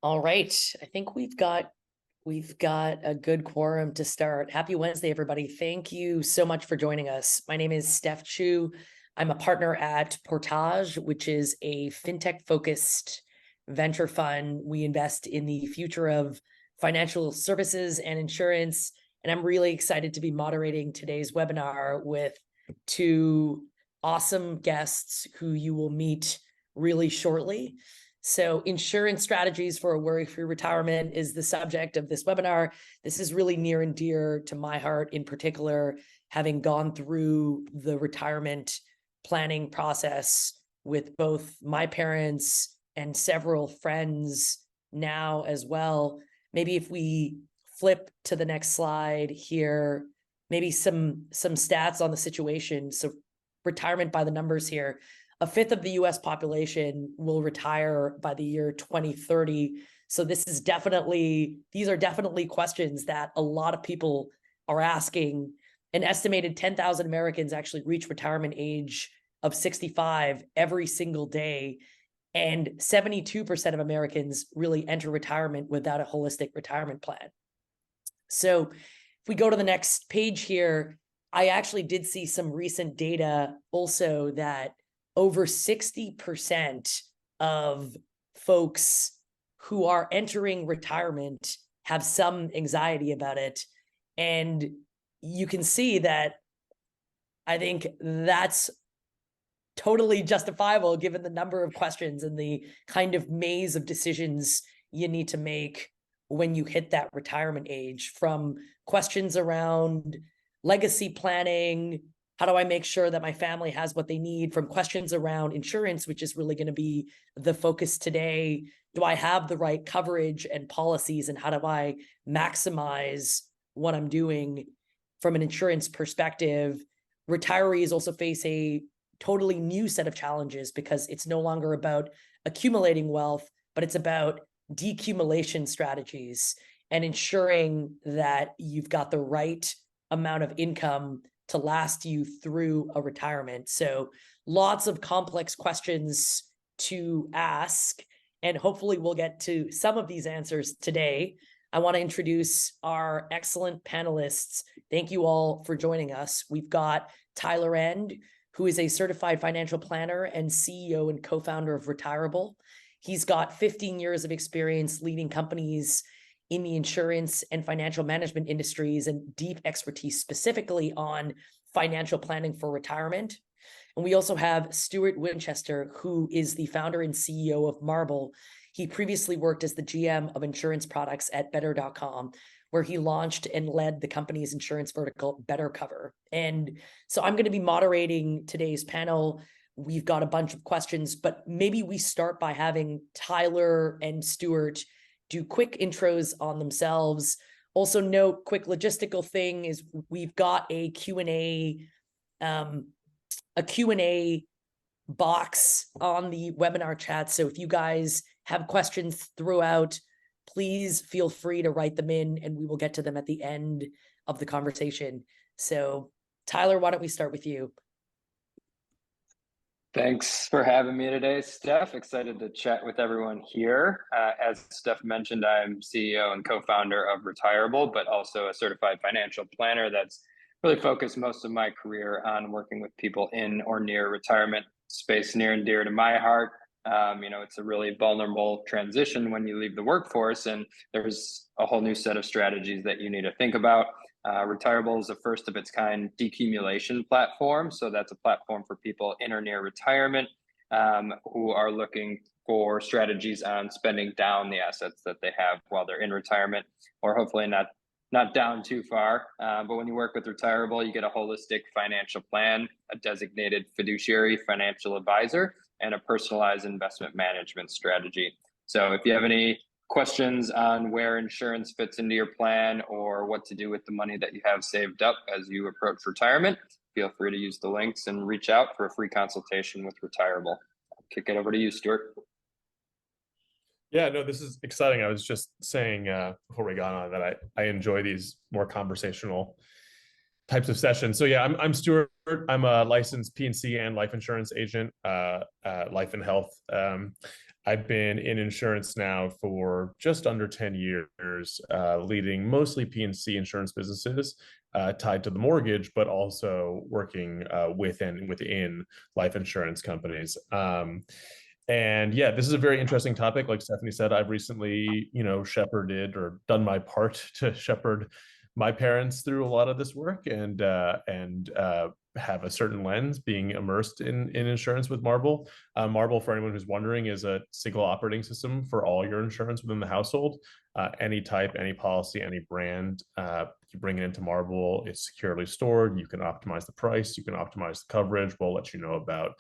All right. I think we've got a good quorum to start. Happy Wednesday, everybody. Thank you so much for joining us. My name is Steph Chu. I'm a partner at Portage, which is a fintech-focused venture fund. We invest in the future of financial services and insurance. And I'm really excited to be moderating today's webinar with two awesome guests who you will meet really shortly. So insurance strategies for a worry-free retirement is the subject of this webinar. This is really near and dear to my heart, in particular, having gone through the retirement planning process with both my parents and several friends now as well. Maybe if we flip to the next slide here, maybe some stats on the situation. So retirement by the numbers here. A fifth of the US population will retire by the year 2030. So these are definitely questions that a lot of people are asking. An estimated 10,000 Americans actually reach retirement age of 65 every single day. And 72% of Americans really enter retirement without a holistic retirement plan. So if we go to the next page here, I actually did see some recent data also that over 60% of folks who are entering retirement have some anxiety about it. And you can see that I think that's totally justifiable given the number of questions and the kind of maze of decisions you need to make when you hit that retirement age, from questions around legacy planning, how do I make sure that my family has what they need, from questions around insurance, which is really going to be the focus today. Do I have the right coverage and policies, and how do I maximize what I'm doing from an insurance perspective? Retirees also face a totally new set of challenges because it's no longer about accumulating wealth, but it's about decumulation strategies and ensuring that you've got the right amount of income to last you through a retirement. So lots of complex questions to ask, and hopefully we'll get to some of these answers today. I want to introduce our excellent panelists. Thank you all for joining us. We've got Tyler End, who is a certified financial planner and CEO and co-founder of Retirable. He's got 15 years of experience leading companies in the insurance and financial management industries and deep expertise specifically on financial planning for retirement. And we also have Stuart Winchester, who is the founder and CEO of Marble. He previously worked as the GM of insurance products at Better.com, where he launched and led the company's insurance vertical, Better Cover. And so I'm going to be moderating today's panel. We've got a bunch of questions, but maybe we start by having Tyler and Stuart do quick intros on themselves. Also note, quick logistical thing is we've got a Q&A box on the webinar chat. So if you guys have questions throughout, please feel free to write them in and we will get to them at the end of the conversation. So Tyler, why don't we start with you? Thanks for having me today, Steph. Excited to chat with everyone here. As Steph mentioned, I'm CEO and co-founder of Retirable, but also a certified financial planner that's really focused most of my career on working with people in or near retirement space, near and dear to my heart. It's a really vulnerable transition when you leave the workforce, and there's a whole new set of strategies that you need to think about. Retirable is a first of its kind decumulation platform. So that's a platform for people in or near retirement who are looking for strategies on spending down the assets that they have while they're in retirement, or hopefully not down too far. But when you work with Retirable, you get a holistic financial plan, a designated fiduciary financial advisor, and a personalized investment management strategy. So if you have any questions on where insurance fits into your plan or what to do with the money that you have saved up as you approach retirement, feel free to use the links and reach out for a free consultation with Retirable. I'll kick it over to you, Stuart. Yeah, no, this is exciting. I was just saying before we got on that I enjoy these more conversational types of sessions. So yeah, I'm Stuart. I'm a licensed P&C and life insurance agent, life and health. I've been in insurance now for just under 10 years, leading mostly P&C insurance businesses tied to the mortgage, but also working within life insurance companies. And yeah, this is a very interesting topic. Like Stephanie said, I've recently, shepherded or done my part to shepherd my parents through a lot of this work, and have a certain lens being immersed in insurance with Marble. Marble, for anyone who's wondering, is a single operating system for all your insurance within the household. Any type, any policy, any brand, you bring it into Marble, it's securely stored. You can optimize the price, you can optimize the coverage. We'll let you know about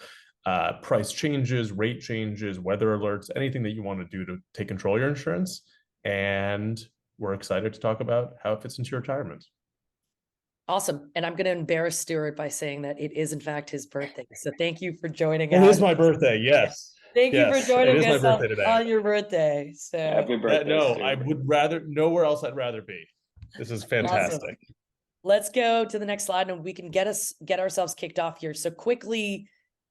price changes, rate changes, weather alerts, anything that you want to do to take control of your insurance. And we're excited to talk about how it fits into your retirement. Awesome. And I'm going to embarrass Stuart by saying that it is in fact his birthday. So thank you for joining It us. is my birthday. Yes. Thank you for joining it is us my birthday today. on your birthday. So Happy birthday. No, Stuart. I would rather, nowhere else I'd rather be. This is fantastic. Awesome. Let's go to the next slide and we can get ourselves kicked off here. So quickly,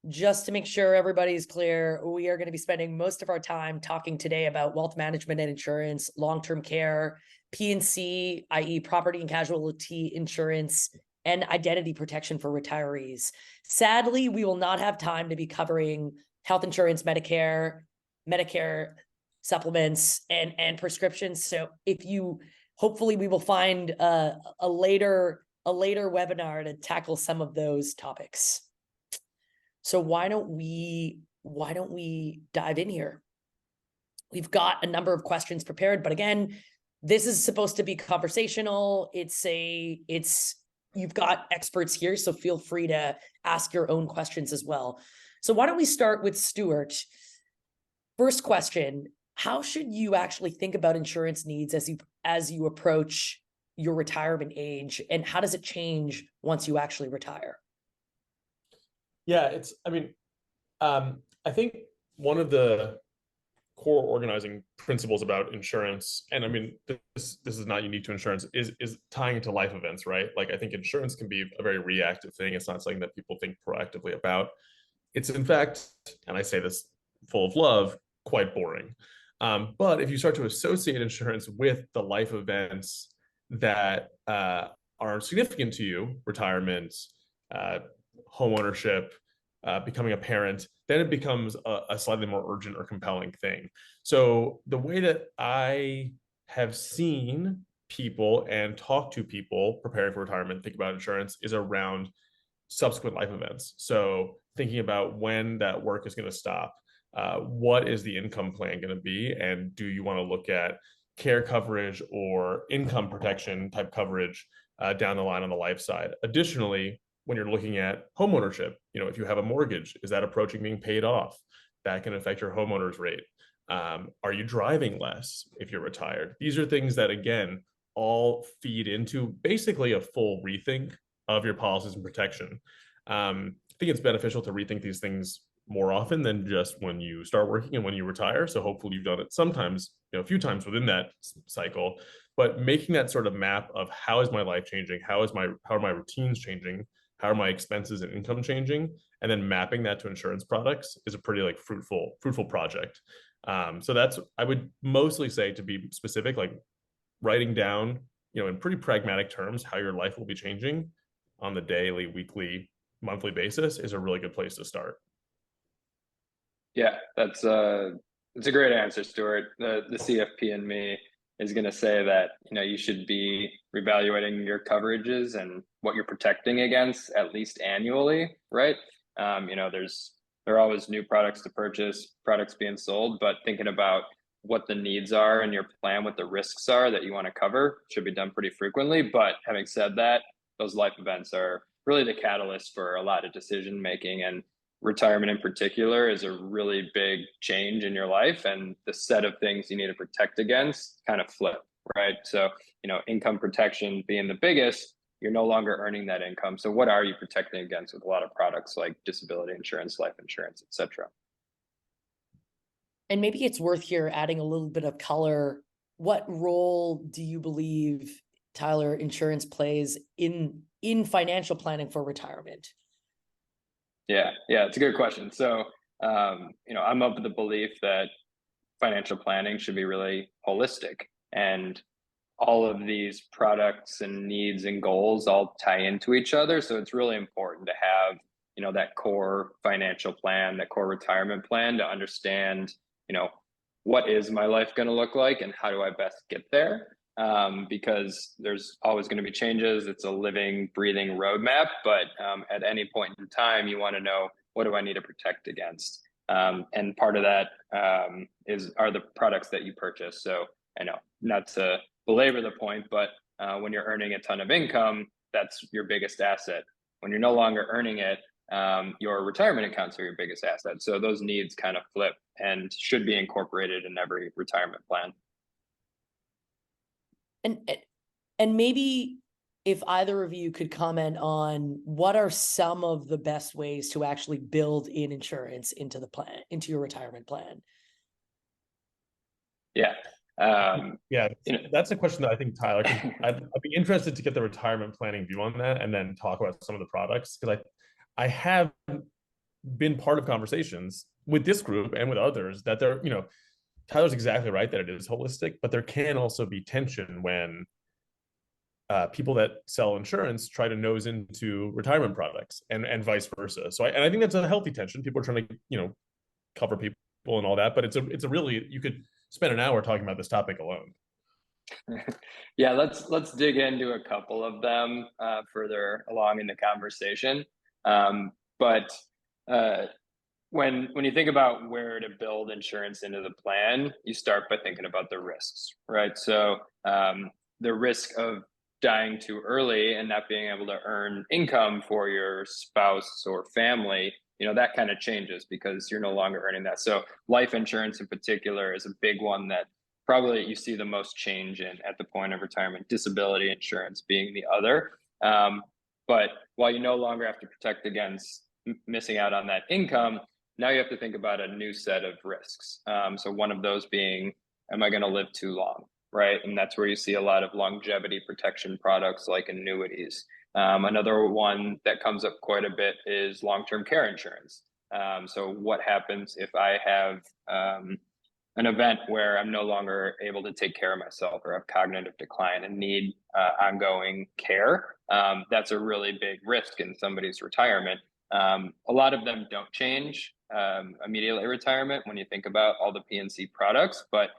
just to make sure everybody's clear, we are going to be spending most of our time talking today about wealth management and insurance, long-term care, P&C, i.e. property and casualty insurance, and identity protection for retirees. Sadly, we will not have time to be covering health insurance, Medicare supplements, and prescriptions. So hopefully we will find a later webinar to tackle some of those topics. So why don't we dive in here? We've got a number of questions prepared, but again, this is supposed to be conversational. You've got experts here, so feel free to ask your own questions as well. So why don't we start with Stuart? First question, how should you actually think about insurance needs as you approach your retirement age, and how does it change once you actually retire? Yeah, I think one of the core organizing principles about insurance, and I mean, this is not unique to insurance, is tying into life events, right? Like, I think insurance can be a very reactive thing. It's not something that people think proactively about. It's in fact, and I say this full of love, quite boring. But if you start to associate insurance with the life events that are significant to you, retirement, home ownership, becoming a parent, then it becomes a slightly more urgent or compelling thing. So the way that I have seen people and talk to people preparing for retirement think about insurance is around subsequent life events. So thinking about when that work is going to stop, what is the income plan going to be, and do you want to look at care coverage or income protection type coverage down the line on the life side. Additionally, when you're looking at home ownership, if you have a mortgage, is that approaching being paid off? That can affect your homeowner's rate. Are you driving less if you're retired? These are things that, again, all feed into basically a full rethink of your policies and protection. I think it's beneficial to rethink these things more often than just when you start working and when you retire. So hopefully you've done it sometimes, a few times within that cycle, but making that sort of map of how is my life changing? How are my routines changing? How are my expenses and income changing? And then mapping that to insurance products is a pretty fruitful project. So that's, I would mostly say, to be specific, like writing down, in pretty pragmatic terms, how your life will be changing on the daily, weekly, monthly basis is a really good place to start. Yeah, it's a great answer, Stuart. The CFP in me is going to say that you should be reevaluating your coverages and what you're protecting against at least annually, right? There are always new products to purchase, products being sold, but thinking about what the needs are in your plan, what the risks are that you want to cover should be done pretty frequently. But having said that, those life events are really the catalyst for a lot of decision making, and retirement in particular is a really big change in your life, and the set of things you need to protect against kind of flip, right? So, income protection being the biggest, you're no longer earning that income. So what are you protecting against with a lot of products like disability insurance, life insurance, et cetera? And maybe it's worth here adding a little bit of color. What role do you believe, Tyler, insurance plays in financial planning for retirement? Yeah, it's a good question. So, I'm of the belief that financial planning should be really holistic, and all of these products and needs and goals all tie into each other. So it's really important to have, that core financial plan, that core retirement plan, to understand, what is my life going to look like and how do I best get there? Because there's always going to be changes. It's a living, breathing roadmap, but at any point in time, you want to know, what do I need to protect against? And part of that are the products that you purchase. So I know, not to belabor the point, but when you're earning a ton of income, that's your biggest asset. When you're no longer earning it, your retirement accounts are your biggest asset. So those needs kind of flip and should be incorporated in every retirement plan. And maybe if either of you could comment on what are some of the best ways to actually build in insurance into the plan, into your retirement plan. Yeah. Yeah, that's a question that I think Tyler I'd be interested to get the retirement planning view on that, and then talk about some of the products, because I have been part of conversations with this group and with others that they're, Tyler's exactly right that it is holistic, but there can also be tension when people that sell insurance try to nose into retirement products, and vice versa. So I think that's a healthy tension. People are trying to, cover people and all that, but it's a really, you could spend an hour talking about this topic alone. Yeah, let's dig into a couple of them further along in the conversation. But when you think about where to build insurance into the plan, you start by thinking about the risks, right? So the risk of dying too early and not being able to earn income for your spouse or family, that kind of changes because you're no longer earning that. So life insurance in particular is a big one that probably you see the most change in at the point of retirement. Disability insurance being the other. But while you no longer have to protect against missing out on that income, now you have to think about a new set of risks. So one of those being, am I going to live too long? Right. And that's where you see a lot of longevity protection products like annuities. Another one that comes up quite a bit is long-term care insurance. So what happens if I have an event where I'm no longer able to take care of myself or have cognitive decline and need ongoing care? That's a really big risk in somebody's retirement. A lot of them don't change immediately retirement when you think about all the PNC products, but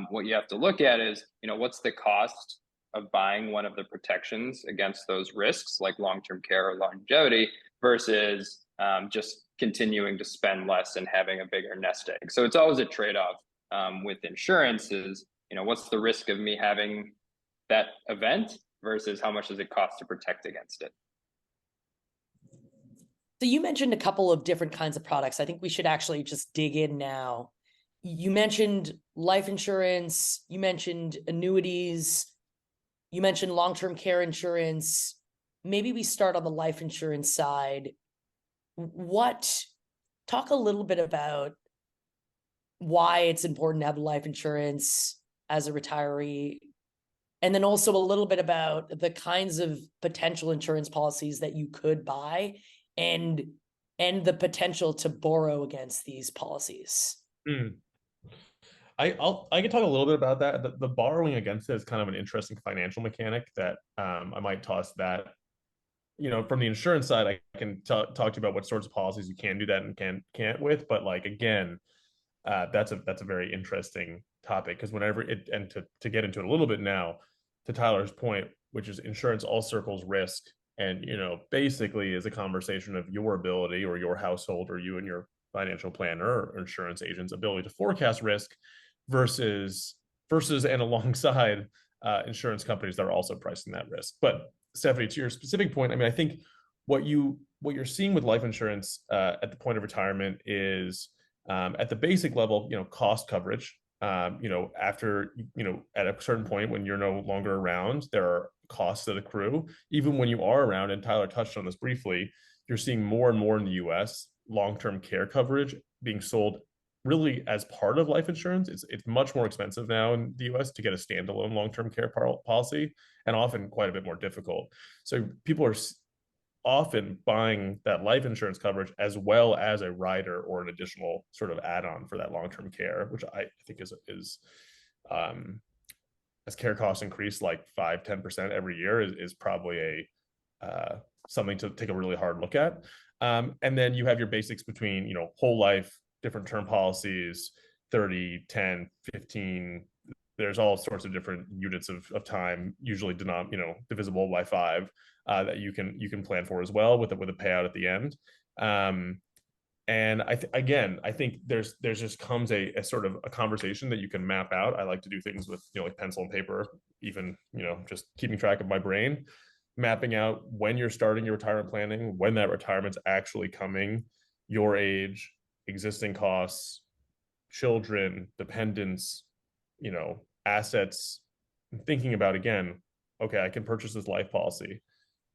what you have to look at is, what's the cost of buying one of the protections against those risks, like long-term care or longevity, versus just continuing to spend less and having a bigger nest egg. So it's always a trade-off with insurance is, what's the risk of me having that event versus how much does it cost to protect against it? So you mentioned a couple of different kinds of products. I think we should actually just dig in now. You mentioned life insurance, you mentioned annuities, you mentioned long-term care insurance. Maybe we start on the life insurance side. Talk a little bit about why it's important to have life insurance as a retiree, and then also a little bit about the kinds of potential insurance policies that you could buy and the potential to borrow against these policies. I can talk a little bit about that. The borrowing against it is kind of an interesting financial mechanic that I might toss that. From the insurance side, I can talk to you about what sorts of policies you can do that and can't with. But again, that's a very interesting topic, because whenever to get into it a little bit now, to Tyler's point, which is insurance all circles risk, and basically is a conversation of your ability, or your household, or you and your financial planner or insurance agent's ability to forecast risk versus and alongside insurance companies that are also pricing that risk. But Stephanie, to your specific point, I think what you're seeing with life insurance at the point of retirement is at the basic level, cost coverage. After at a certain point when you're no longer around, there are costs that accrue. Even when you are around, and Tyler touched on this briefly, you're seeing more and more in the U.S. long-term care coverage being sold really as part of life insurance. It's much more expensive now in the U.S. to get a standalone long-term care policy, and often quite a bit more difficult. So people are often buying that life insurance coverage as well as a rider or an additional sort of add-on for that long-term care, which I think is as care costs increase like 5-10% every year is probably something to take a really hard look at. And then you have your basics between, whole life, different term policies, 30, 10, 15. There's all sorts of different units of time, usually divisible by 5, that you can plan for as well with a payout at the end. And I think there's just comes a sort of a conversation that you can map out. I like to do things with like pencil and paper, even just keeping track of my brain, mapping out when you're starting your retirement planning, when that retirement's actually coming, your age, existing costs, children, dependents, assets, and thinking about, again, okay, I can purchase this life policy.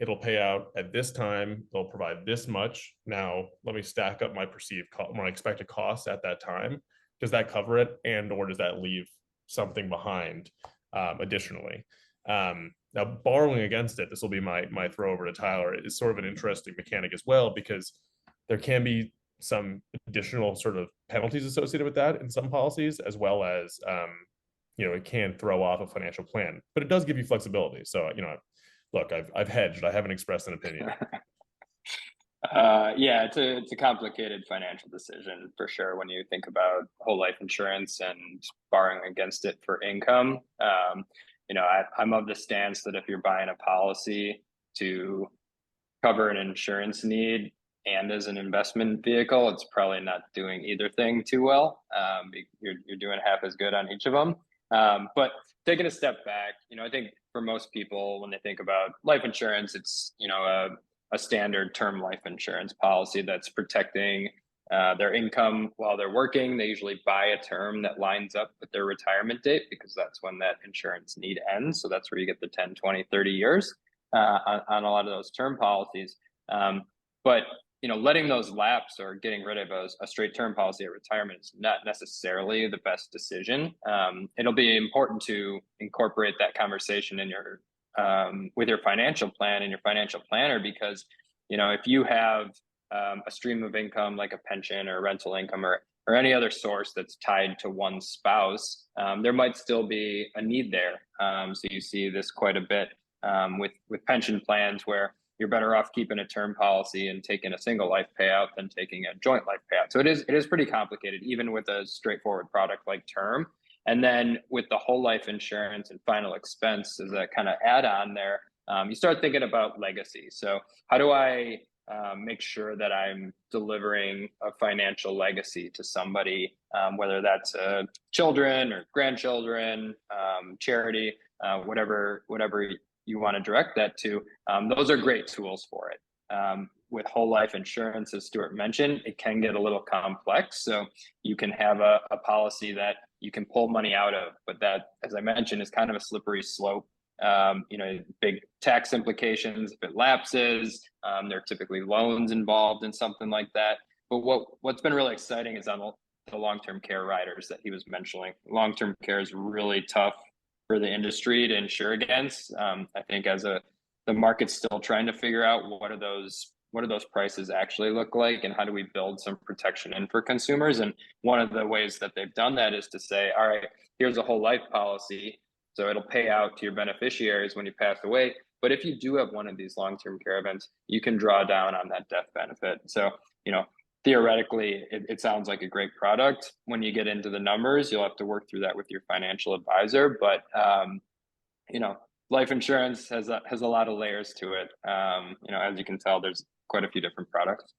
It'll pay out at this time. They'll provide this much. Now, let me stack up my my expected costs at that time. Does that cover it? And or does that leave something behind additionally? Now, borrowing against it, this will be my throw over to Tyler, is sort of an interesting mechanic as well, because there can be some additional sort of penalties associated with that in some policies, as well as, it can throw off a financial plan, but it does give you flexibility. So, look, I've hedged. I haven't expressed an opinion. Yeah, it's a complicated financial decision for sure when you think about whole life insurance and borrowing against it for income. I'm of the stance that if you're buying a policy to cover an insurance need and as an investment vehicle, it's probably not doing either thing too well. You're doing half as good on each of them. But taking a step back, I think for most people, when they think about life insurance, it's a standard term life insurance policy that's protecting their income while they're working. They usually buy a term that lines up with their retirement date, because that's when that insurance need ends. So that's where you get the 10, 20, 30 years on a lot of those term policies. But letting those lapse or getting rid of a straight term policy at retirement is not necessarily the best decision. It'll be important to incorporate that conversation in your with your financial plan and your financial planner, because if you have a stream of income like a pension or rental income or any other source that's tied to one spouse, there might still be a need there. So you see this quite a bit with pension plans, where you're better off keeping a term policy and taking a single life payout than taking a joint life payout. So it is pretty complicated, even with a straightforward product like term. And then with the whole life insurance and final expense as a kind of add-on there, you start thinking about legacy. So how do I make sure that I'm delivering a financial legacy to somebody, whether that's children or grandchildren, charity, whatever you want to direct that to. Those are great tools for it. With whole life insurance, as Stuart mentioned, it can get a little complex. So you can have a policy that you can pull money out of, but that, as I mentioned, is kind of a slippery slope. Big tax implications if it lapses. There are typically loans involved in something like that. But what's been really exciting is on the long-term care riders that he was mentioning. Long-term care is really tough for the industry to insure against. I think the market's still trying to figure out what do those prices actually look like, and how do we build some protection in for consumers. And one of the ways that they've done that is to say, all right, here's a whole life policy. So it'll pay out to your beneficiaries when you pass away. But if you do have one of these long-term care events, you can draw down on that death benefit. So, theoretically, it sounds like a great product. When you get into the numbers, you'll have to work through that with your financial advisor. But, life insurance has a lot of layers to it. As you can tell, there's quite a few different products.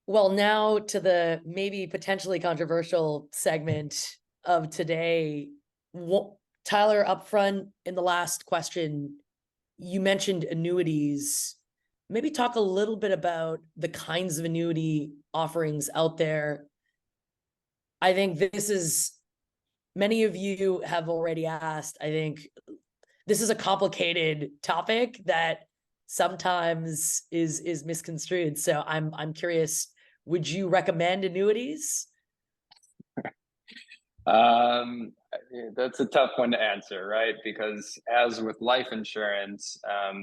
Well, now to the maybe potentially controversial segment of today. Tyler, up front in the last question, you mentioned annuities. Maybe talk a little bit about the kinds of annuity offerings out there. I think many of you have already asked. I think this is a complicated topic that sometimes is misconstrued. So I'm curious, would you recommend annuities? That's a tough one to answer, right? Because as with life insurance,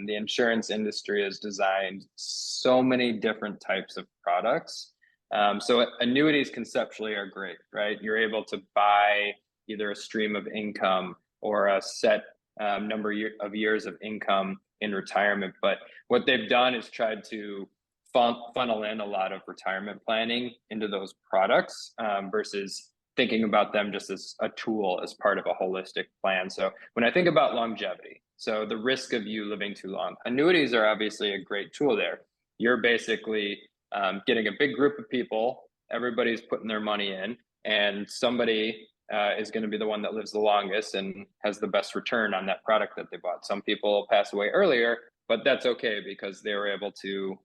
the insurance industry has designed so many different types of products. So annuities conceptually are great, right? You're able to buy either a stream of income or a set number of years of income in retirement. But what they've done is tried to funnel in a lot of retirement planning into those products versus thinking about them just as a tool as part of a holistic plan. So when I think about longevity, so the risk of you living too long, annuities are obviously a great tool there. You're basically getting a big group of people, everybody's putting their money in, and somebody is going to be the one that lives the longest and has the best return on that product that they bought. Some people pass away earlier, but that's okay because they were able to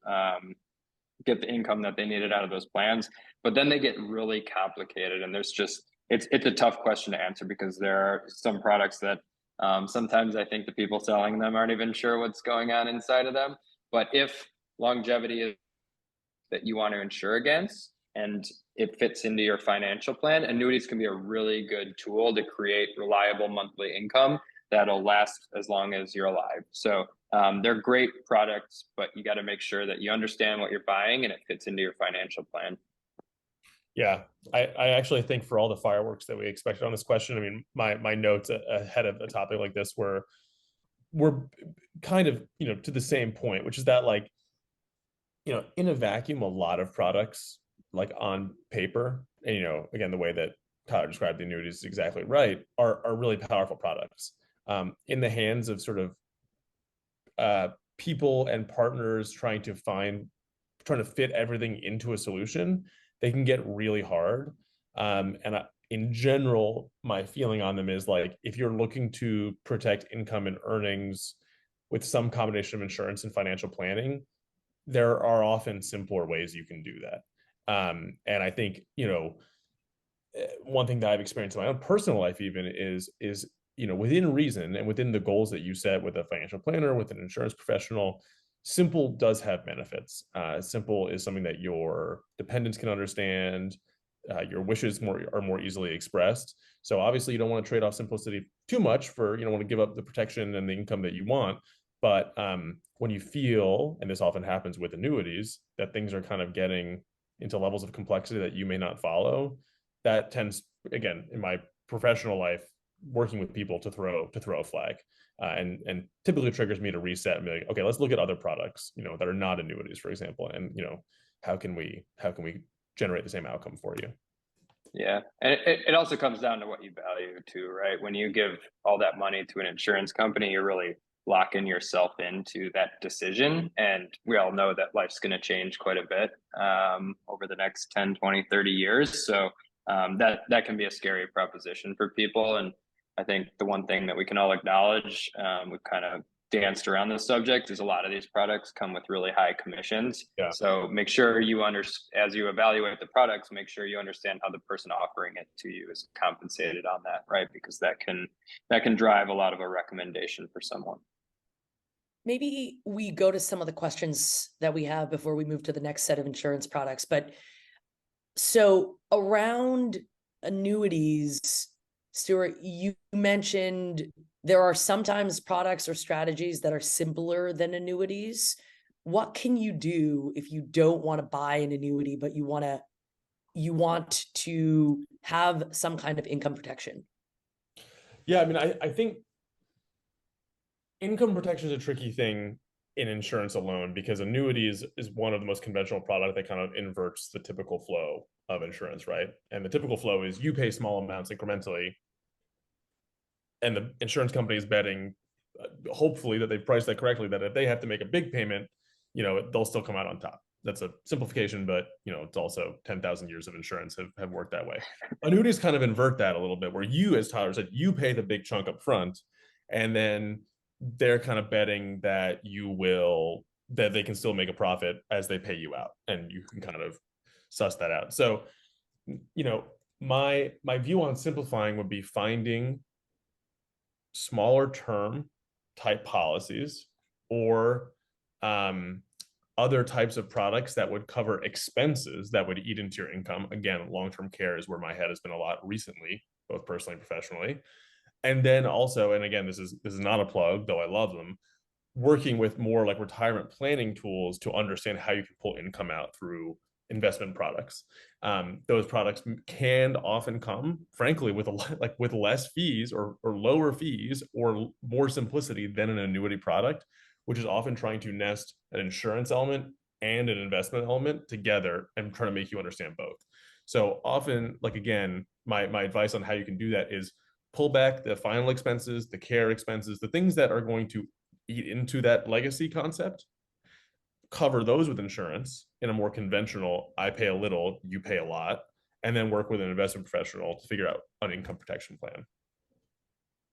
get the income that they needed out of those plans. But then they get really complicated, and there's just it's a tough question to answer because there are some products that sometimes I think the people selling them aren't even sure what's going on inside of them. But if longevity is that you want to insure against and it fits into your financial plan, annuities can be a really good tool to create reliable monthly income that'll last as long as you're alive. So they're great products, but you got to make sure that you understand what you're buying and it fits into your financial plan. Yeah, I actually think for all the fireworks that we expected on this question, I mean, my notes ahead of a topic like this were kind of, to the same point, which is that, like, in a vacuum, a lot of products, like on paper, and again, the way that Tyler described the annuities is exactly right, are really powerful products. In the hands of sort of people and partners trying to fit everything into a solution, they can get really hard. In general, my feeling on them is, like, if you're looking to protect income and earnings with some combination of insurance and financial planning, there are often simpler ways you can do that. And I think, one thing that I've experienced in my own personal life even is within reason and within the goals that you set with a financial planner, with an insurance professional, simple does have benefits. Simple is something that your dependents can understand. Your wishes are more easily expressed. So obviously you don't want to trade off simplicity too much for, you don't want to give up the protection and the income that you want. But when you feel, and this often happens with annuities, that things are kind of getting into levels of complexity that you may not follow, that tends, again, in my professional life, working with people to throw a flag, and typically triggers me to reset and be like, okay, let's look at other products, that are not annuities, for example, and how can we generate the same outcome for you. Yeah, and it also comes down to what you value too, right? When you give all that money to an insurance company, you're really locking yourself into that decision. And we all know that life's going to change quite a bit over the next 10, 20, 30 years. So that can be a scary proposition for people. And I think the one thing that we can all acknowledge, we've kind of danced around this subject, is a lot of these products come with really high commissions. Yeah. So make sure as you evaluate the products, make sure you understand how the person offering it to you is compensated on that, right? Because that can drive a lot of a recommendation for someone. Maybe we go to some of the questions that we have before we move to the next set of insurance products. But so around annuities, Stuart, you mentioned there are sometimes products or strategies that are simpler than annuities. What can you do if you don't want to buy an annuity, but you want to have some kind of income protection? Yeah, I mean, I think income protection is a tricky thing in insurance alone, because annuities is one of the most conventional product that kind of inverts the typical flow of insurance, right? And the typical flow is you pay small amounts incrementally, and the insurance company is betting, hopefully, that they've priced that correctly, that if they have to make a big payment, they'll still come out on top. That's a simplification, but it's also 10,000 years of insurance have worked that way. Annuities kind of invert that a little bit, where you, as Tyler said, you pay the big chunk up front, and then they're kind of betting that that they can still make a profit as they pay you out, and you can kind of suss that out. So, my view on simplifying would be finding smaller term type policies, or other types of products that would cover expenses that would eat into your income. Again, long-term care is where my head has been a lot recently, both personally and professionally. And then also, and again, this is not a plug, though I love them, working with more like retirement planning tools to understand how you can pull income out through investment products. Those products can often come, frankly, with with less fees or lower fees or more simplicity than an annuity product, which is often trying to nest an insurance element and an investment element together and trying to make you understand both. So often, like again, my advice on how you can do that is pull back the final expenses, the care expenses, the things that are going to eat into that legacy concept, cover those with insurance in a more conventional, I pay a little, you pay a lot, and then work with an investment professional to figure out an income protection plan.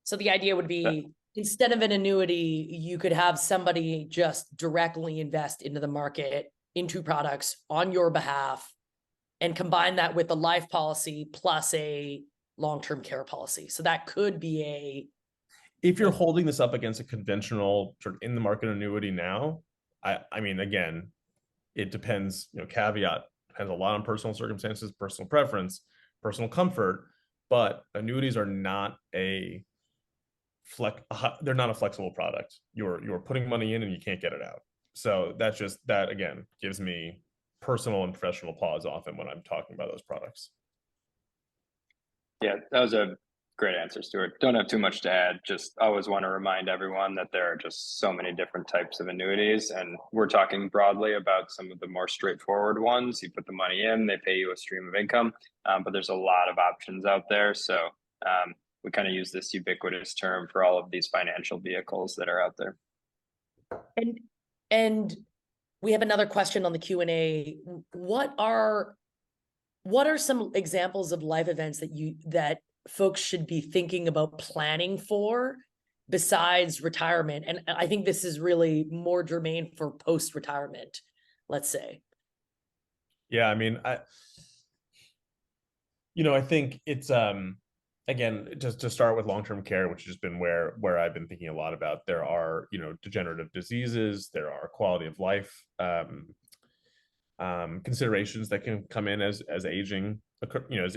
So the idea would be, instead of an annuity, you could have somebody just directly invest into the market, into products on your behalf, and combine that with a life policy plus a long-term care policy. So that could be if you're holding this up against a conventional sort of in the market annuity now, I mean, again, it depends, caveat, depends a lot on personal circumstances, personal preference, personal comfort, but annuities are not they're not a flexible product. You're putting money in and you can't get it out. So that again gives me personal and professional pause often when I'm talking about those products. Yeah, that was a great answer, Stuart. Don't have too much to add. Just always want to remind everyone that there are just so many different types of annuities. And we're talking broadly about some of the more straightforward ones. You put the money in, they pay you a stream of income. But there's a lot of options out there. So we kind of use this ubiquitous term for all of these financial vehicles that are out there. And we have another question on the Q&A. What are some examples of life events that folks should be thinking about planning for besides retirement? And I think this is really more germane for post-retirement, let's say. Yeah, I mean, I think it's again, just to start with long-term care, which has been where I've been thinking a lot about. There are, degenerative diseases, there are quality of life considerations that can come in as aging,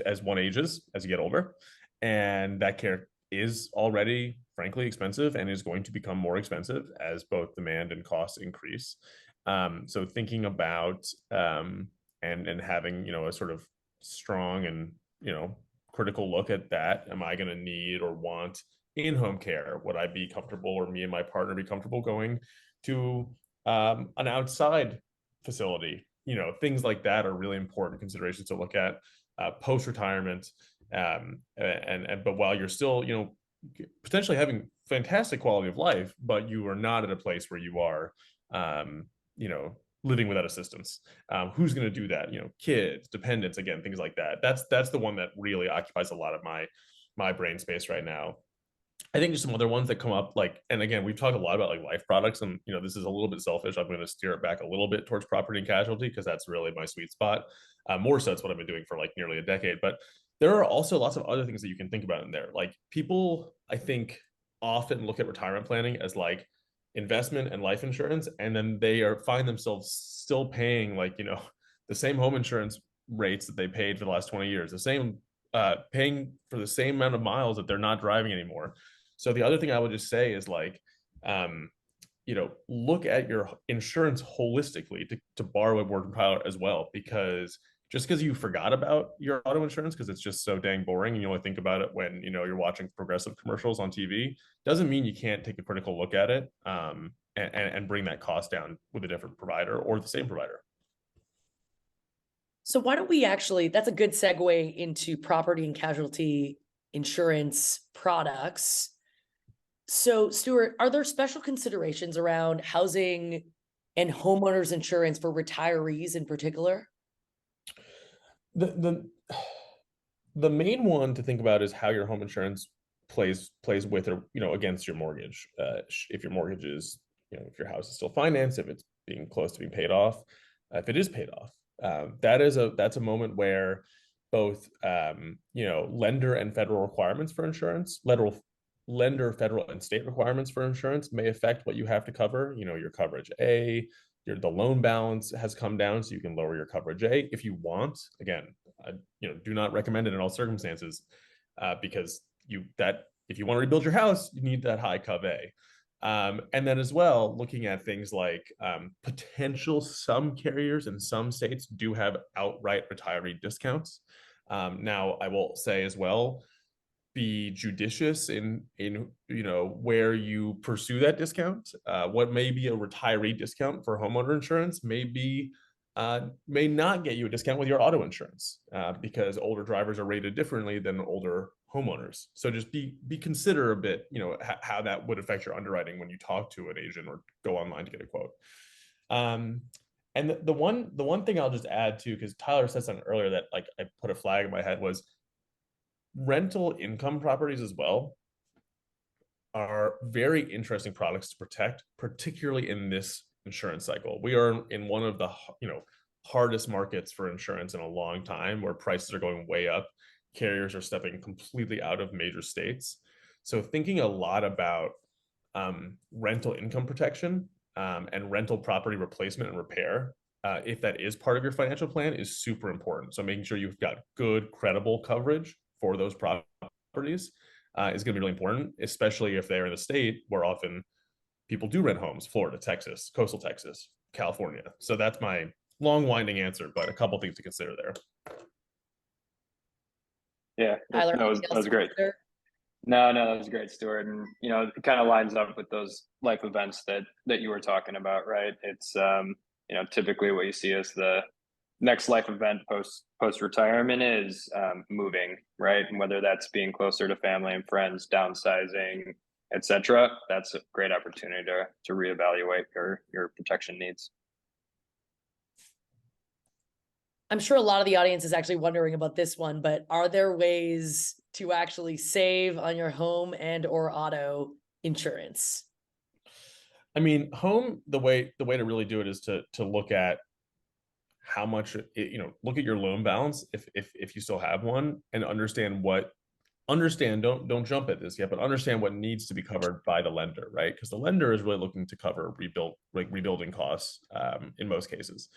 as one ages, as you get older, and that care is already frankly expensive and is going to become more expensive as both demand and costs increase. So thinking about and having a sort of strong and critical look at that. Am I going to need or want in-home care? Would I be comfortable, or me and my partner be comfortable going to an outside facility? Things like that are really important considerations to look at post-retirement. But while you're still, potentially having fantastic quality of life, but you are not at a place where you are, living without assistance. Who's going to do that? Kids, dependents, again, things like that. That's the one that really occupies a lot of my brain space right now. I think there's some other ones that come up, and again, we've talked a lot about life products, and this is a little bit selfish. I'm going to steer it back a little bit towards property and casualty because that's really my sweet spot. More so, it's what I've been doing for nearly a decade. But there are also lots of other things that you can think about in there. People, I think, often look at retirement planning as investment and life insurance, and then they find themselves still paying the same home insurance rates that they paid for the last 20 years, the same paying for the same amount of miles that they're not driving anymore. So the other thing I would just say is look at your insurance holistically, to borrow a word from Tyler as well, because just because you forgot about your auto insurance because it's just so dang boring and you only think about it when you're watching Progressive commercials on TV, doesn't mean you can't take a critical look at it and bring that cost down with a different provider or the same provider. So why don't we that's a good segue into property and casualty insurance products. So Stuart, are there special considerations around housing and homeowners insurance for retirees in particular? The main one to think about is how your home insurance plays with or against your mortgage. If your mortgage is if your house is still financed, if it's being close to being paid off, if it is paid off, that's a moment where both lender and federal requirements for insurance, lender, federal and state requirements for insurance may affect what you have to cover. Your coverage A, the loan balance has come down, so you can lower your coverage A if you want. Again, do not recommend it in all circumstances. because if you want to rebuild your house, you need that high Cov A. And then as well, looking at things like potential, some carriers in some states do have outright retiree discounts. Now, I will say as well, be judicious in where you pursue that discount. What may be a retiree discount for homeowner insurance may not get you a discount with your auto insurance because older drivers are rated differently than older homeowners. So just be consider a bit, how that would affect your underwriting when you talk to an agent or go online to get a quote. And the one thing I'll just add too, because Tyler said something earlier that like I put a flag in my head, was rental income properties as well are very interesting products to protect, particularly in this insurance cycle. We are in one of the hardest markets for insurance in a long time, where prices are going way up. Carriers are stepping completely out of major states. So thinking a lot about rental income protection and rental property replacement and repair, if that is part of your financial plan, is super important. So making sure you've got good, credible coverage for those properties is going to be really important, especially if they're in the state where often people do rent homes: Florida, Texas, coastal Texas, California. So that's my long winding answer, but a couple things to consider there. Yeah, Tyler, that was great. No, that was great, Stuart. And it kind of lines up with those life events that you were talking about, right? It's typically what you see as the next life event post retirement is moving, right? And whether that's being closer to family and friends, downsizing, etc., that's a great opportunity to reevaluate your protection needs. I'm sure a lot of the audience is actually wondering about this one, but are there ways to actually save on your home and or auto insurance? I mean, home, the way to really do it is to look at how much look at your loan balance if you still have one, and don't jump at this yet, but understand what needs to be covered by the lender, right? Because the lender is really looking to cover rebuilding costs in most cases.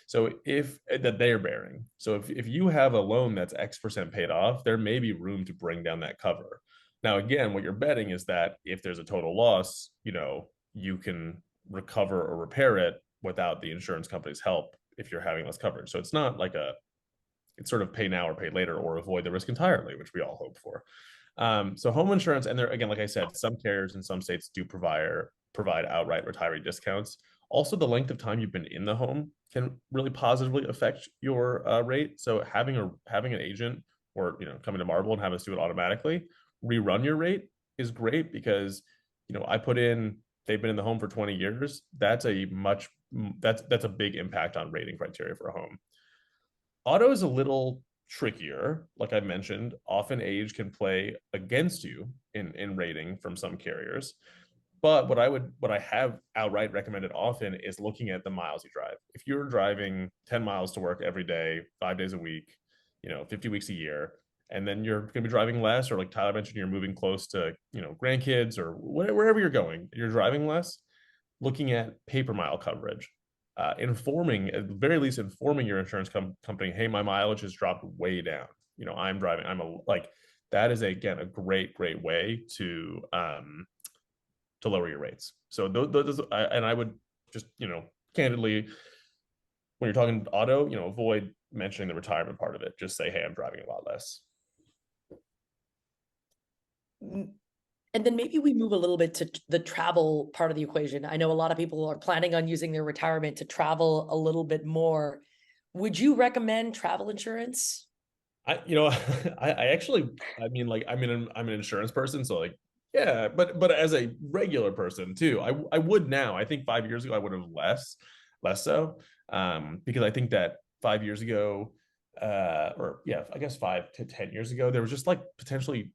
So that they're bearing. So if you have a loan that's X% paid off, there may be room to bring down that cover. Now, again, what you're betting is that if there's a total loss, you can recover or repair it without the insurance company's help if you're having less coverage. So it's not like it's sort of pay now or pay later or avoid the risk entirely, which we all hope for. So home insurance, and there again, like I said, some carriers in some states do provide outright retiree discounts. Also, the length of time you've been in the home can really positively affect your rate. So having an agent or coming to Marble and have us do it automatically, rerun your rate is great, because I put in they've been in the home for 20 years. That's a big impact on rating criteria for a home. Auto is a little trickier. Like I mentioned, often age can play against you in rating from some carriers. But what I have outright recommended often is looking at the miles you drive. If you're driving 10 miles to work every day, 5 days a week, 50 weeks a year, and then you're going to be driving less, or like Tyler mentioned, you're moving close to, grandkids or wherever you're going, you're driving less, looking at pay-per-mile coverage, at the very least, informing your insurance company, hey, my mileage has dropped way down. That is, again, a great way to lower your rates. So I would just, candidly, when you're talking auto, avoid mentioning the retirement part of it. Just say, hey, I'm driving a lot less. And then maybe we move a little bit to the travel part of the equation. I know a lot of people are planning on using their retirement to travel a little bit more. Would you recommend travel insurance? I'm an insurance person, so like, yeah, but as a regular person too, I would now. I think 5 years ago I would have less so, because I think that 5 years ago, I guess 5 to 10 years ago, there was just like potentially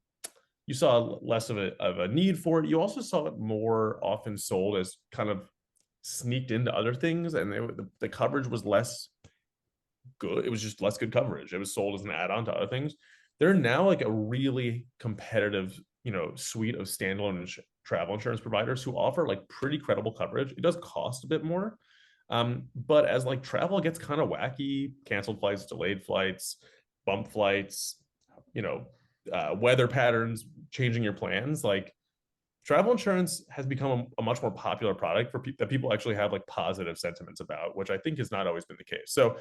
you saw less of a need for it. You also saw it more often sold as kind of sneaked into other things, and the coverage was less good. It was just less good coverage. It was sold as an add-on to other things. They're now like a really competitive, suite of standalone travel insurance providers who offer like pretty credible coverage. It does cost a bit more, but as like travel gets kind of wacky, canceled flights, delayed flights, bump flights, weather patterns, changing your plans. Like travel insurance has become a much more popular product for that people actually have like positive sentiments about, which I think has not always been the case. So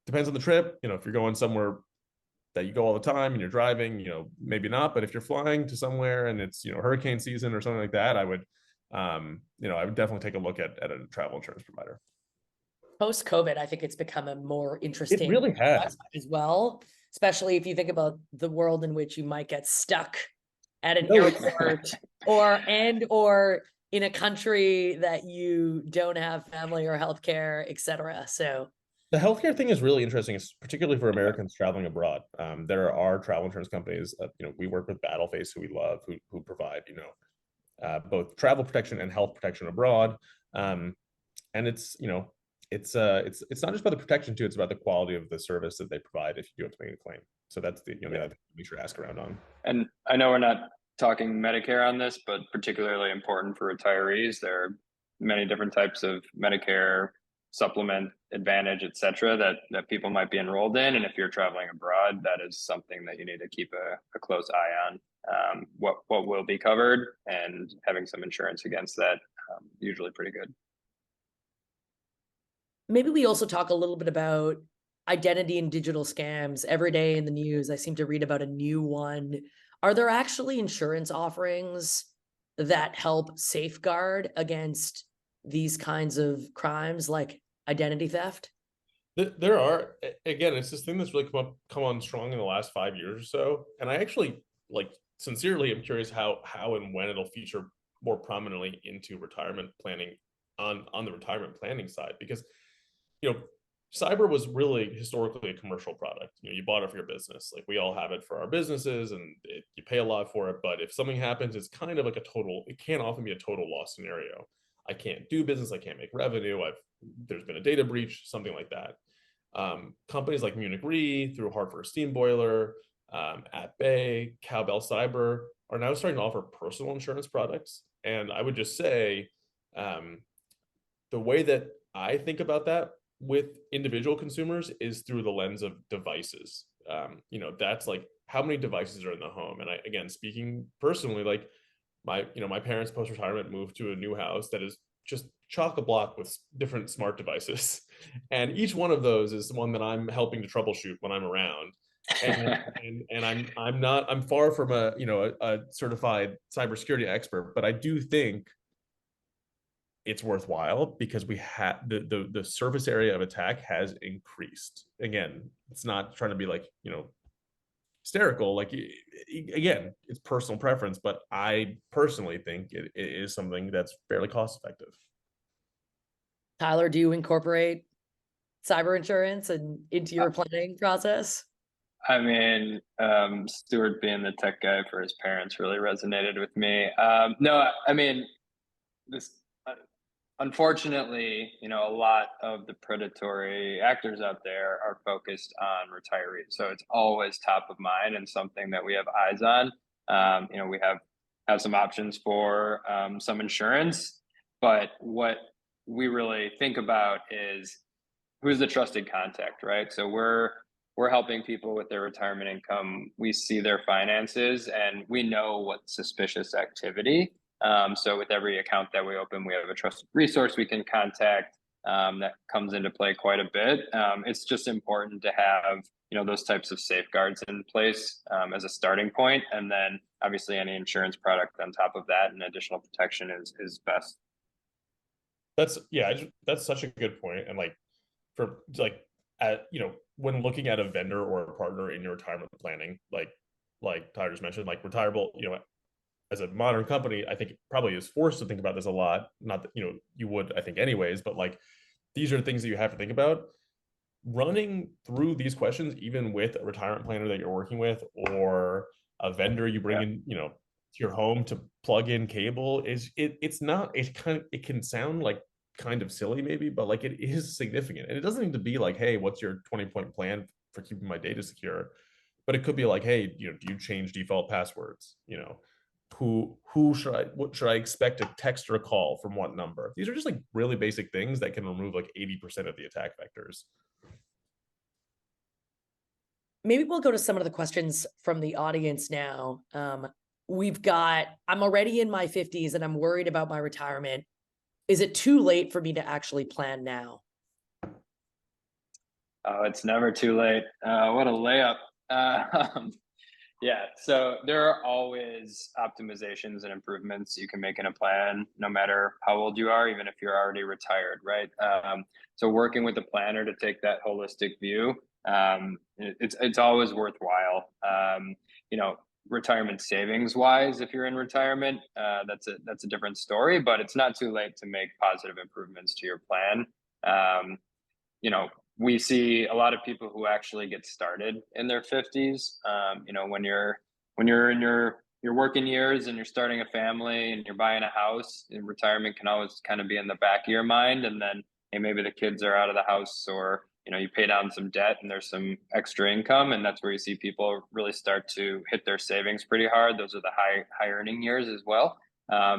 depends on the trip. You know, if you're going somewhere that you go all the time and you're driving, you know, maybe not. But if you're flying to somewhere and it's, you know, hurricane season or something like that, I would, you know, I would definitely take a look at a travel insurance provider. Post-COVID, I think it's become a more interesting It really has as well, especially if you think about the world in which you might get stuck at an No, airport or in a country that you don't have family or healthcare, et cetera. So the healthcare thing is really interesting, particularly for Americans traveling abroad. There are travel insurance companies. You know, we work with Battleface, who we love, who provide, you know, both travel protection and health protection abroad. And it's, you know, it's not just about the protection too. It's about the quality of the service that they provide if you do have to make a claim. So that's the, you know, the other thing to make sure to ask around on. And I know we're not talking Medicare on this, but particularly important for retirees. There are many different types of Medicare, supplement, advantage, et cetera, that people might be enrolled in. And if you're traveling abroad, that is something that you need to keep a close eye on. What will be covered, and having some insurance against that, usually pretty good. maybe we also talk a little bit about identity and digital scams. Every day in the news, I seem to read about a new one. Are there actually insurance offerings that help safeguard against these kinds of crimes like identity theft? There are, again, it's this thing that's really come on strong in the last 5 years or so. And I actually, like, sincerely am curious how and when it'll feature more prominently into retirement planning on the retirement planning side, because, you know, cyber was really historically a commercial product. You know, you bought it for your business. Like, we all have it for our businesses, and you pay a lot for it. But if something happens, it's kind of like it can often be a total loss scenario. I can't do business. I can't make revenue. There's been a data breach, something like that. Companies like Munich Re, through Hartford Steam Boiler, at Bay, Cowbell Cyber, are now starting to offer personal insurance products. And I would just say, the way that I think about that with individual consumers is through the lens of devices. You know, that's like, how many devices are in the home? And again, speaking personally, like, my parents post-retirement moved to a new house that is just chock-a-block with different smart devices. And each one of those is one that I'm helping to troubleshoot when I'm around. And I'm far from a certified cybersecurity expert, but I do think it's worthwhile, because we have the surface area of attack has increased. Again, it's not trying to be like, you know, hysterical. Like, again, it's personal preference, but I personally think it is something that's fairly cost effective. Tyler, do you incorporate cyber insurance into your planning process? I mean, Stuart being the tech guy for his parents really resonated with me. No, I mean, this, unfortunately, you know, a lot of the predatory actors out there are focused on retirees. So it's always top of mind and something that we have eyes on. You know, we have some options for some insurance, but what we really think about is who's the trusted contact, right? So we're helping people with their retirement income. We see their finances and we know what suspicious activity. So with every account that we open, we have a trusted resource we can contact. That comes into play quite a bit. It's just important to have, you know, those types of safeguards in place as a starting point, and then obviously any insurance product on top of that and additional protection is best. That's such a good point. And like, for like, you know, when looking at a vendor or a partner in your retirement planning, like Tyler just mentioned, like Retirable, you know, as a modern company, I think probably is forced to think about this a lot. Not that, you know, you would, I think, anyways, but like, these are things that you have to think about. Running through these questions, even with a retirement planner that you're working with, or a vendor you bring in, you know, to your home to plug in cable, it's not, it can sound like kind of silly maybe, but like, it is significant. And it doesn't need to be like, hey, what's your 20-point plan for keeping my data secure? But it could be like, hey, you know, do you change default passwords? You know, what should I expect a text or a call from what number? These are just like really basic things that can remove like 80% of the attack vectors. maybe we'll go to some of the questions from the audience now. I'm already in my 50s and I'm worried about my retirement. Is it too late for me to actually plan now? Oh, it's never too late. What a layup. Yeah, so there are always optimizations and improvements you can make in a plan, no matter how old you are, even if you're already retired, right? So working with a planner to take that holistic view, it's always worthwhile. You know, retirement savings wise, if you're in retirement, that's a different story, but it's not too late to make positive improvements to your plan. Um, you know, we see a lot of people who actually get started in their 50s. You know, when you're in your working years and you're starting a family and you're buying a house, retirement can always kind of be in the back of your mind. And then, hey, maybe the kids are out of the house, or you know, you pay down some debt and there's some extra income, and that's where you see people really start to hit their savings pretty hard. Those are the high earning years as well.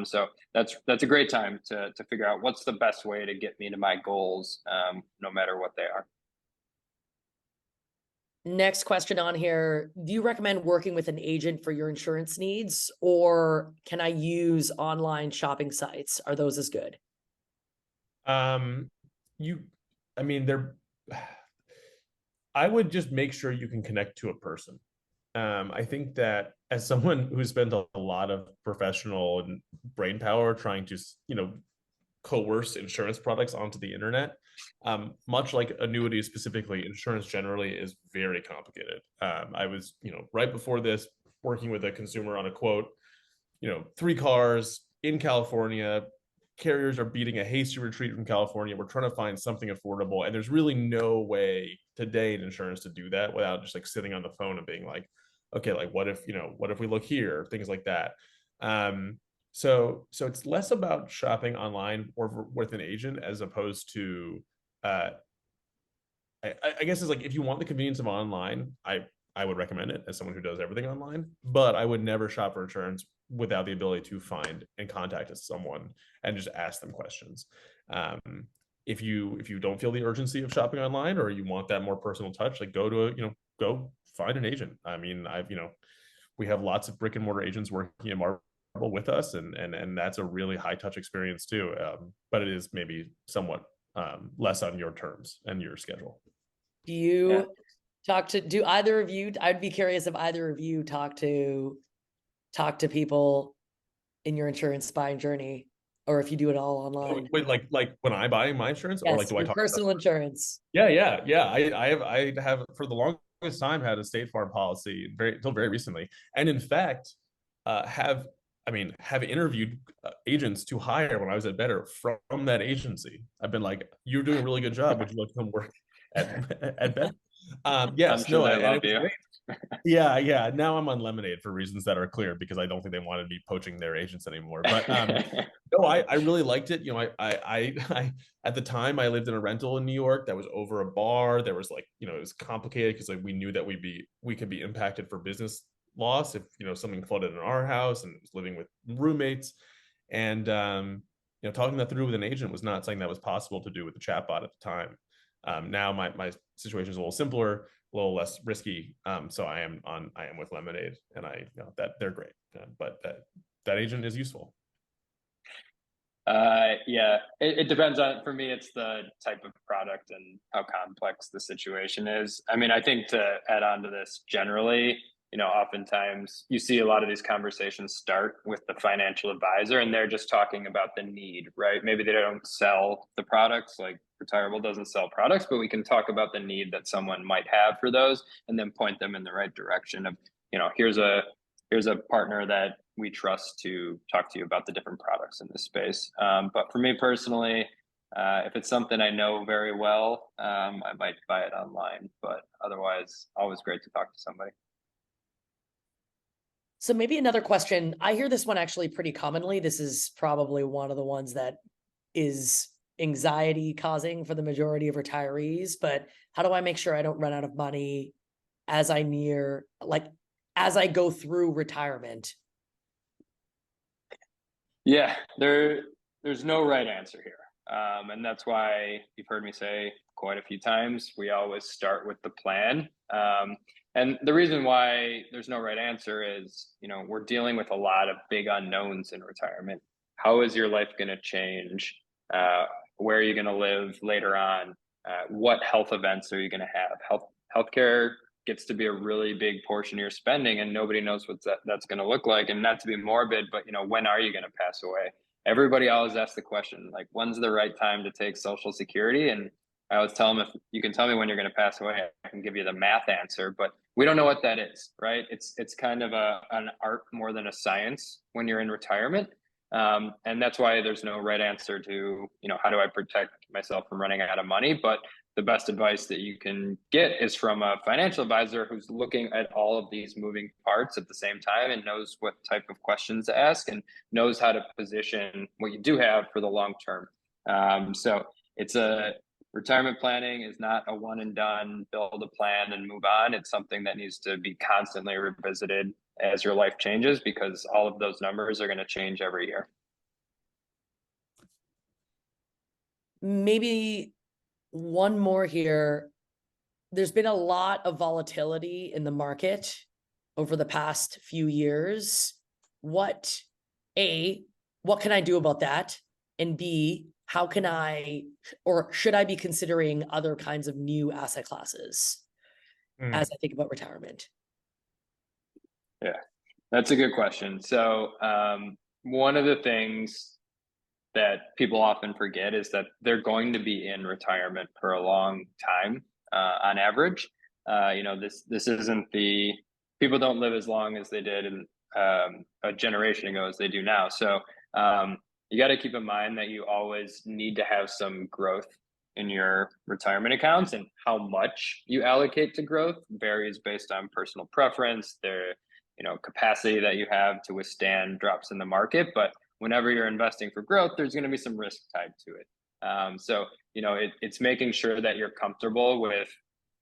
So that's a great time to figure out what's the best way to get me to my goals, no matter what they are. Next question on here. Do you recommend working with an agent for your insurance needs, or can I use online shopping sites? Are those as good? Um, you, I mean, I would just make sure you can connect to a person. I think that as someone who spent a lot of professional and brain power trying to, coerce insurance products onto the internet, much like annuities specifically, insurance generally is very complicated. I was, right before this, working with a consumer on a quote, 3 cars in California. Carriers are beating a hasty retreat from California. We're trying to find something affordable, and there's really no way today in insurance to do that without just like sitting on the phone and being like, okay, like what if we look here, things like that. So it's less about shopping online or with an agent as opposed to, I guess it's like, if you want the convenience of online, I would recommend it as someone who does everything online, but I would never shop for insurance without the ability to find and contact someone and just ask them questions. If you don't feel the urgency of shopping online, or you want that more personal touch, like go find an agent. I mean, we have lots of brick and mortar agents working in Marvel with us, and that's a really high touch experience too. But it is maybe somewhat less on your terms and your schedule. Do you do either of you, I'd be curious if either of you talk to people in your insurance buying journey, or if you do it all online. Wait, like when I buy my insurance, Yes, or like do I your talk personal insurance? Yeah. I have for the longest time had a State Farm policy until very recently, and in fact, have interviewed agents to hire when I was at Better from that agency. I've been like, "You're doing a really good job. Would you like to come work at Better?" Yes, I'm sure they and love it was you. great. Yeah. Now I'm on Lemonade for reasons that are clear, because I don't think they wanted me poaching their agents anymore. But no, I really liked it. I at the time I lived in a rental in New York that was over a bar. There was it was complicated because we knew that we could be impacted for business loss if something flooded in our house, and was living with roommates. And talking that through with an agent was not something that was possible to do with the chatbot at the time. Now my situation is a little simpler, a little less risky. So I am with Lemonade, and that they're great. But that agent is useful. Yeah, it depends on, for me, it's the type of product and how complex the situation is. I mean, I think to add on to this generally, oftentimes you see a lot of these conversations start with the financial advisor, and they're just talking about the need, right? Maybe they don't sell the products, like Retirable doesn't sell products, but we can talk about the need that someone might have for those, and then point them in the right direction of, here's a partner that we trust to talk to you about the different products in this space. But for me personally, if it's something I know very well, I might buy it online, but otherwise, always great to talk to somebody. So maybe another question. I hear this one actually pretty commonly. This is probably one of the ones that is anxiety causing for the majority of retirees, but how do I make sure I don't run out of money as I go through retirement? Yeah, there's no right answer here. And that's why you've heard me say quite a few times, we always start with the plan. And the reason why there's no right answer is, we're dealing with a lot of big unknowns in retirement. How is your life going to change? Where are you going to live later on? What health events are you going to have? Healthcare gets to be a really big portion of your spending, and nobody knows what that's going to look like. And not to be morbid, but when are you going to pass away? Everybody always asks the question, like, when's the right time to take Social Security? And I always tell them, if you can tell me when you're going to pass away, I can give you the math answer, but we don't know what that is, right? It's kind of an art more than a science when you're in retirement. And that's why there's no right answer to, how do I protect myself from running out of money? But the best advice that you can get is from a financial advisor who's looking at all of these moving parts at the same time and knows what type of questions to ask and knows how to position what you do have for the long term. So it's retirement planning is not a one and done, build a plan and move on. It's something that needs to be constantly revisited as your life changes, because all of those numbers are going to change every year. Maybe one more here. There's been a lot of volatility in the market over the past few years. What can I do about that? And B, how can I, or should I be considering other kinds of new asset classes as I think about retirement? Yeah, that's a good question. So one of the things that people often forget is that they're going to be in retirement for a long time on average. This isn't people don't live as long as they did in a generation ago as they do now. So you got to keep in mind that you always need to have some growth in your retirement accounts, and how much you allocate to growth varies based on personal preference, their capacity that you have to withstand drops in the market. But whenever you're investing for growth, there's going to be some risk tied to it. So it's making sure that you're comfortable with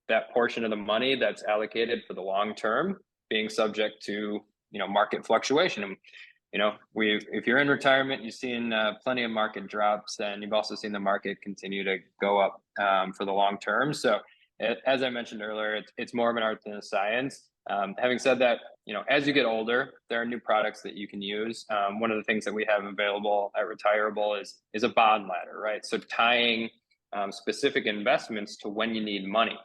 that portion of the money that's allocated for the long term being subject to market fluctuation. And if you're in retirement, you've seen plenty of market drops, and you've also seen the market continue to go up for the long term. So as I mentioned earlier, it's more of an art than a science. Having said that, as you get older, there are new products that you can use. One of the things that we have available at Retirable is a bond ladder, right? So tying specific investments to when you need money.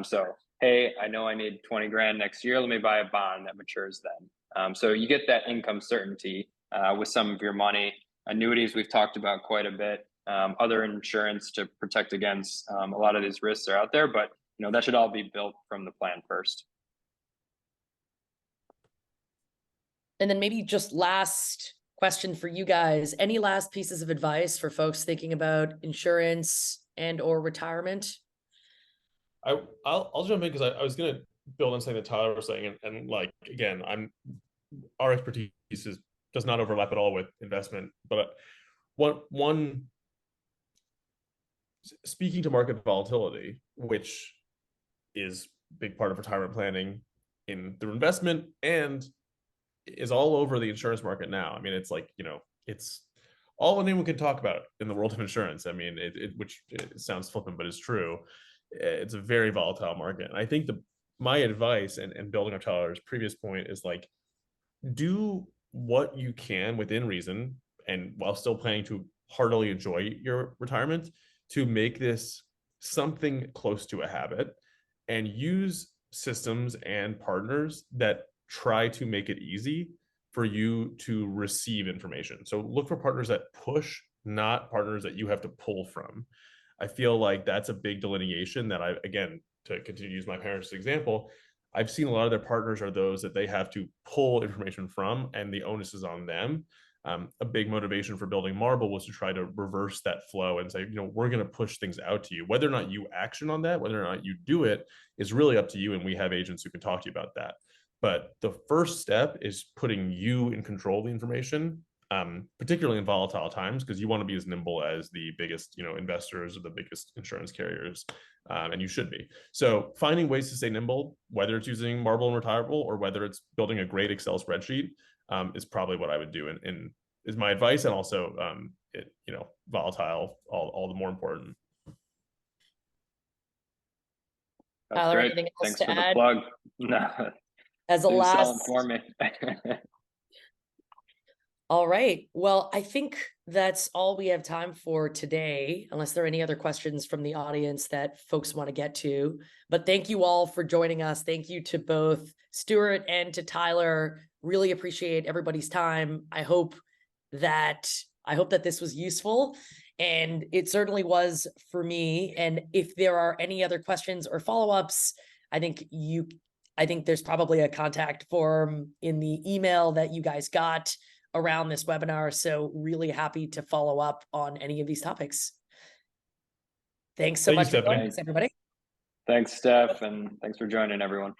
So, hey, I know I need 20 grand next year. Let me buy a bond that matures then. So you get that income certainty with some of your money. Annuities we've talked about quite a bit. Other insurance to protect against a lot of these risks are out there, but that should all be built from the plan first. And then maybe just last question for you guys. Any last pieces of advice for folks thinking about insurance and or retirement? I'll jump in because I was going to build on something that Tyler was saying, and like, again, our expertise does not overlap at all with investment, but one speaking to market volatility, which is a big part of retirement planning in through investment and is all over the insurance market now. I mean, it's like, it's all anyone can talk about in the world of insurance. I mean, which it sounds flippant, but it's true. It's a very volatile market. And I think my advice and building on Tyler's previous point is like, do what you can within reason and while still planning to heartily enjoy your retirement to make this something close to a habit, and use systems and partners that try to make it easy for you to receive information. So look for partners that push, not partners that you have to pull from. I feel like that's a big delineation that again, to continue to use my parents' example, I've seen a lot of their partners are those that they have to pull information from, and the onus is on them. A big motivation for building Marble was to try to reverse that flow and say, we're going to push things out to you. Whether or not you action on that, whether or not you do it, is really up to you. And we have agents who can talk to you about that. But the first step is putting you in control of the information, particularly in volatile times, because you want to be as nimble as the biggest, investors or the biggest insurance carriers, and you should be. So finding ways to stay nimble, whether it's using Marble and Retirable or whether it's building a great Excel spreadsheet, is probably what I would do, and is my advice. And also, volatile, all the more important. That's Tyler, great. anything else Thanks to for the add? plug. No, As a do selling last, for me. all right. Well, I think that's all we have time for today, unless there are any other questions from the audience that folks want to get to. But thank you all for joining us. Thank you to both Stuart and to Tyler. Really appreciate everybody's time. I hope that this was useful, and it certainly was for me. And if there are any other questions or follow-ups, I think there's probably a contact form in the email that you guys got around this webinar. So really happy to follow up on any of these topics. Thanks so Thank you, much for Stephanie. joining us, everybody. Thanks, Steph, and thanks for joining, everyone.